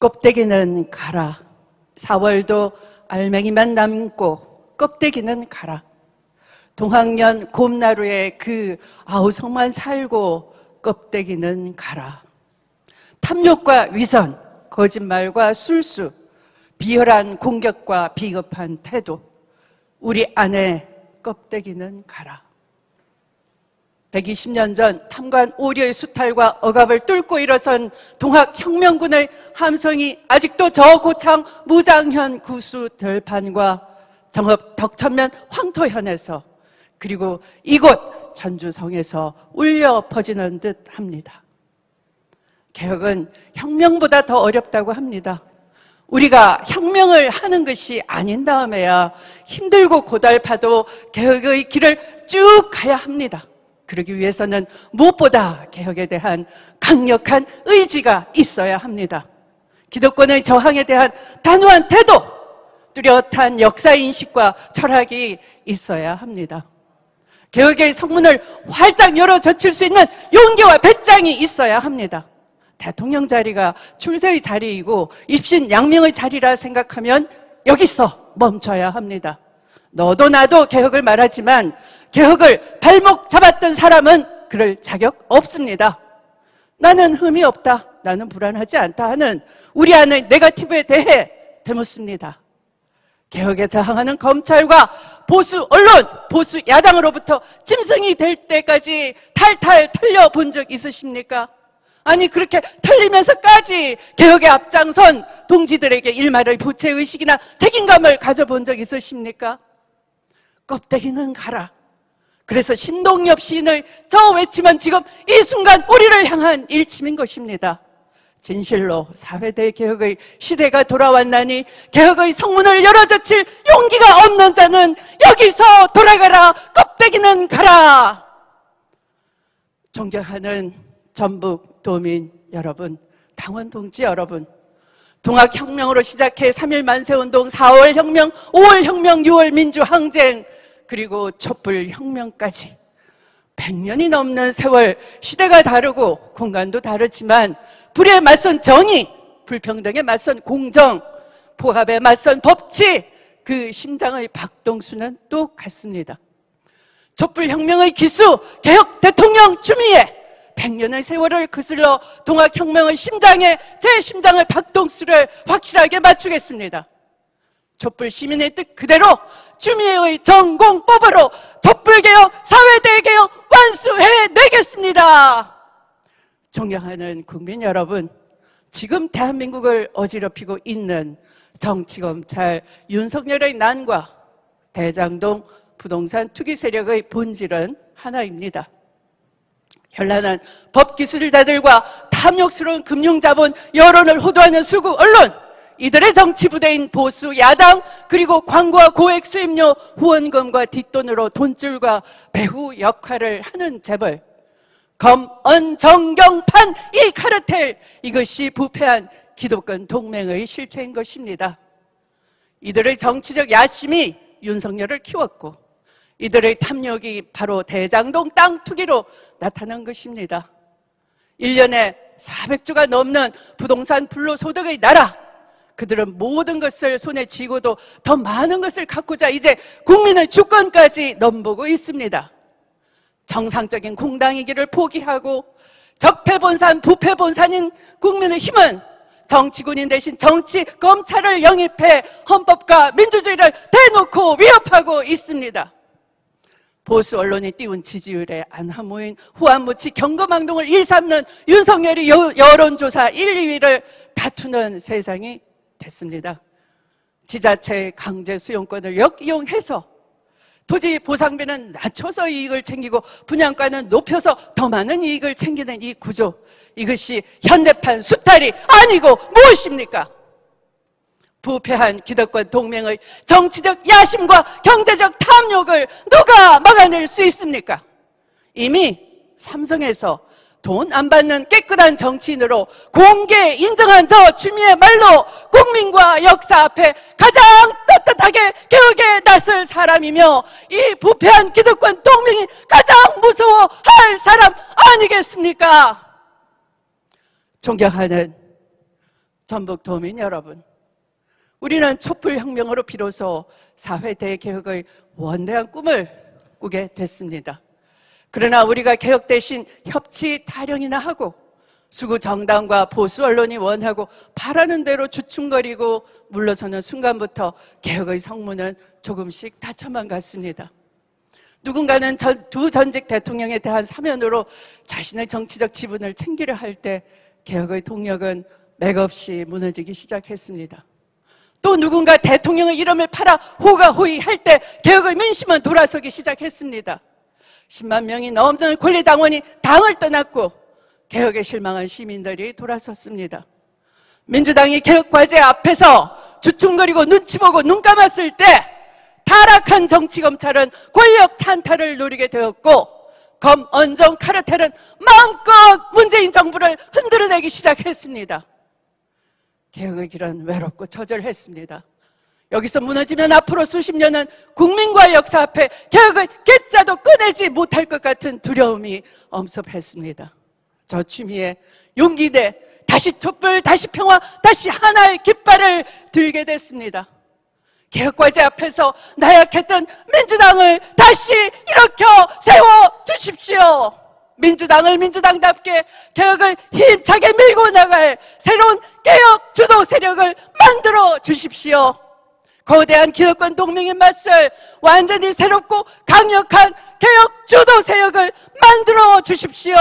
껍데기는 가라. 4월도 알맹이만 남고 껍데기는 가라. 동학년 곰나루에 그 아우성만 살고 껍데기는 가라. 탐욕과 위선, 거짓말과 술수, 비열한 공격과 비겁한 태도, 우리 안에 껍데기는 가라. 120년 전 탐관 오려의 수탈과 억압을 뚫고 일어선 동학혁명군의 함성이 아직도 저 고창 무장현 구수 들판과 정읍 덕천면 황토현에서 그리고 이곳 전주성에서 울려 퍼지는 듯 합니다. 개혁은 혁명보다 더 어렵다고 합니다. 우리가 혁명을 하는 것이 아닌 다음에야 힘들고 고달파도 개혁의 길을 쭉 가야 합니다. 그러기 위해서는 무엇보다 개혁에 대한 강력한 의지가 있어야 합니다. 기득권의 저항에 대한 단호한 태도, 뚜렷한 역사인식과 철학이 있어야 합니다. 개혁의 성문을 활짝 열어 젖힐 수 있는 용기와 배짱이 있어야 합니다. 대통령 자리가 출세의 자리이고 입신양명의 자리라 생각하면 여기서 멈춰야 합니다. 너도 나도 개혁을 말하지만 개혁을 발목 잡았던 사람은 그럴 자격 없습니다. 나는 흠이 없다, 나는 불안하지 않다 하는 우리 안의 네거티브에 대해 되묻습니다. 개혁에 저항하는 검찰과 보수 언론, 보수 야당으로부터 짐승이 될 때까지 탈탈 털려본 적 있으십니까? 아니 그렇게 털리면서까지 개혁에 앞장선 동지들에게 일말의 부채의식이나 책임감을 가져본 적 있으십니까? 껍데기는 가라. 그래서 신동엽 시인의 저 외침은 지금 이 순간 우리를 향한 일침인 것입니다. 진실로 사회대 개혁의 시대가 돌아왔나니 개혁의 성문을 열어젖힐 용기가 없는 자는 여기서 돌아가라. 껍데기는 가라. 존경하는 전북 도민 여러분, 당원 동지 여러분, 동학혁명으로 시작해 3.1 만세운동, 4월 혁명, 5월 혁명, 6월 민주항쟁, 그리고 촛불혁명까지 100년이 넘는 세월, 시대가 다르고 공간도 다르지만 불의에 맞선 정의, 불평등에 맞선 공정, 포합에 맞선 법치, 그 심장의 박동수는 똑같습니다. 촛불혁명의 기수, 개혁 대통령 추미애, 100년의 세월을 거슬러 동학혁명의 심장에 제 심장의 박동수를 확실하게 맞추겠습니다. 촛불 시민의 뜻 그대로 추미애의 전공법으로 촛불개혁, 사회대개혁 완수해내겠습니다. 존경하는 국민 여러분, 지금 대한민국을 어지럽히고 있는 정치검찰 윤석열의 난과 대장동 부동산 투기 세력의 본질은 하나입니다. 현란한 법기술자들과 탐욕스러운 금융자본, 여론을 호도하는 수구 언론, 이들의 정치부대인 보수 야당, 그리고 광고와 고액 수입료, 후원금과 뒷돈으로 돈줄과 배후 역할을 하는 재벌, 검언정경판 이 카르텔, 이것이 부패한 기득권 동맹의 실체인 것입니다. 이들의 정치적 야심이 윤석열을 키웠고 이들의 탐욕이 바로 대장동 땅 투기로 나타난 것입니다. 1년에 400조가 넘는 부동산 불로소득의 나라, 그들은 모든 것을 손에 쥐고도 더 많은 것을 갖고자 이제 국민의 주권까지 넘보고 있습니다. 정상적인 공당이기를 포기하고 적폐본산, 부패본산인 국민의힘은 정치군인 대신 정치 검찰을 영입해 헌법과 민주주의를 대놓고 위협하고 있습니다. 보수 언론이 띄운 지지율에 안하모인 후한무치 경거망동을 일삼는 윤석열이 여론조사 1, 2위를 다투는 세상이 됐습니다. 지자체의 강제 수용권을 역이용해서 토지 보상비는 낮춰서 이익을 챙기고 분양가는 높여서 더 많은 이익을 챙기는 이 구조, 이것이 현대판 수탈이 아니고 무엇입니까? 부패한 기득권 동맹의 정치적 야심과 경제적 탐욕을 누가 막아낼 수 있습니까? 이미 삼성에서 돈 안 받는 깨끗한 정치인으로 공개 인정한 저 추미애 말로 국민과 역사 앞에 가장 떳떳하게 개혁에 나설 사람이며 이 부패한 기득권 동맹이 가장 무서워할 사람 아니겠습니까? 존경하는 전북 도민 여러분, 우리는 촛불혁명으로 비로소 사회 대개혁의 원대한 꿈을 꾸게 됐습니다. 그러나 우리가 개혁 대신 협치 타령이나 하고 수구 정당과 보수 언론이 원하고 바라는 대로 주춤거리고 물러서는 순간부터 개혁의 성문은 조금씩 닫혀만 갔습니다. 누군가는 두 전직 대통령에 대한 사면으로 자신의 정치적 지분을 챙기려 할 때 개혁의 동력은 맥없이 무너지기 시작했습니다. 또 누군가 대통령의 이름을 팔아 호가호위 할 때 개혁의 민심은 돌아서기 시작했습니다. 10만 명이 넘는 권리당원이 당을 떠났고 개혁에 실망한 시민들이 돌아섰습니다. 민주당이 개혁 과제 앞에서 주춤거리고 눈치 보고 눈 감았을 때 타락한 정치검찰은 권력 찬탈을 노리게 되었고 검언정 카르텔은 마음껏 문재인 정부를 흔들어내기 시작했습니다. 개혁의 길은 외롭고 처절했습니다. 여기서 무너지면 앞으로 수십 년은 국민과의 역사 앞에 개혁의 괴짜도 꺼내지 못할 것 같은 두려움이 엄습했습니다. 저 추미애 용기 내 다시 촛불, 다시 평화, 다시 하나의 깃발을 들게 됐습니다. 개혁과제 앞에서 나약했던 민주당을 다시 일으켜 세워주십시오. 민주당을 민주당답게 개혁을 힘차게 밀고 나갈 새로운 개혁 주도 세력을 만들어 주십시오. 거대한 기득권 동맹에 맞설 완전히 새롭고 강력한 개혁 주도 세력을 만들어 주십시오.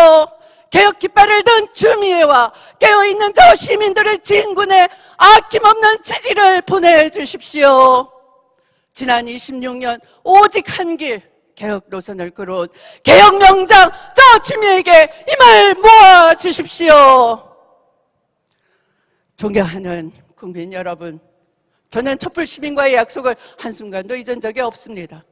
개혁 깃발을 든 추미애와 깨어있는 저 시민들의 진군에 아낌없는 지지를 보내주십시오. 지난 26년 오직 한 길 개혁 노선을 끌어온 개혁 명장 저 추미애에게 힘을 모아주십시오. 존경하는 국민 여러분, 저는 촛불 시민과의 약속을 한순간도 잊은 적이 없습니다.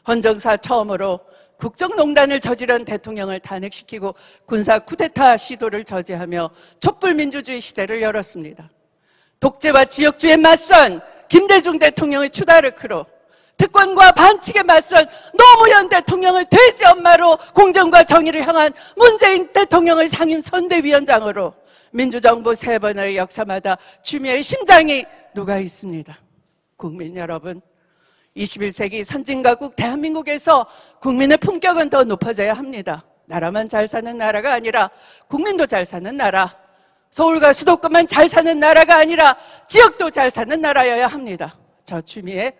헌정사 처음으로 국정농단을 저지른 대통령을 탄핵시키고 군사 쿠데타 시도를 저지하며 촛불민주주의 시대를 열었습니다. 독재와 지역주의에 맞선 김대중 대통령의 추다르크로 특권과 반칙에 맞선 노무현 대통령을 돼지 엄마로 공정과 정의를 향한 문재인 대통령의 상임 선대위원장으로 민주정부 3번의 역사마다 추미애의 심장이 녹아 있습니다. 국민 여러분, 21세기 선진가국 대한민국에서 국민의 품격은 더 높아져야 합니다. 나라만 잘 사는 나라가 아니라 국민도 잘 사는 나라, 서울과 수도권만 잘 사는 나라가 아니라 지역도 잘 사는 나라여야 합니다. 저 추미애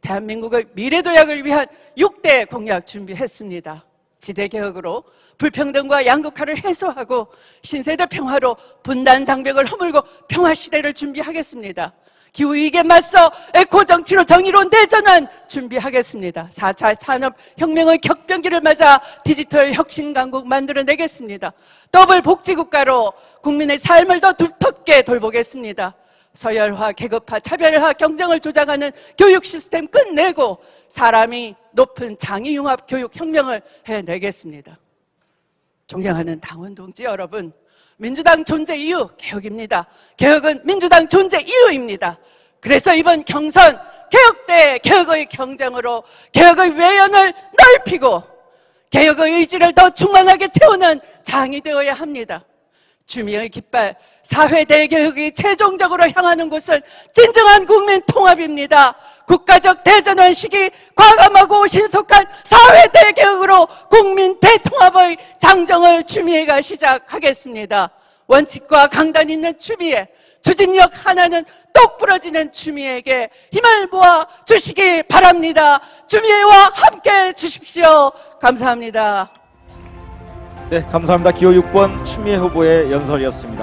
대한민국의 미래도약을 위한 6대 공약 준비했습니다. 지대개혁으로 불평등과 양극화를 해소하고 신세대 평화로 분단 장벽을 허물고 평화시대를 준비하겠습니다. 기후위기에 맞서 에코정치로 정의로운 대전환 준비하겠습니다. 4차 산업혁명의 격변기를 맞아 디지털 혁신강국 만들어내겠습니다. 더블 복지국가로 국민의 삶을 더 두텁게 돌보겠습니다. 서열화, 계급화, 차별화, 경쟁을 조장하는 교육 시스템 끝내고 사람이 높은 장애융합 교육혁명을 해내겠습니다. 존경하는 당원 동지 여러분, 민주당 존재 이유 개혁입니다. 개혁은 민주당 존재 이유입니다. 그래서 이번 경선 개혁 대 개혁의 경쟁으로 개혁의 외연을 넓히고 개혁의 의지를 더 충만하게 채우는 장이 되어야 합니다. 추미애의 깃발 사회 대개혁이 최종적으로 향하는 곳은 진정한 국민 통합입니다. 국가적 대전환 시기 과감하고 신속한 사회 대개혁으로 국민 대통합의 장정을 추미애가 시작하겠습니다. 원칙과 강단 있는 추미애, 추진력 하나는 똑 부러지는 추미애에게 힘을 모아 주시기 바랍니다. 추미애와 함께 주십시오. 감사합니다. 네, 감사합니다. 기호 6번 추미애 후보의 연설이었습니다.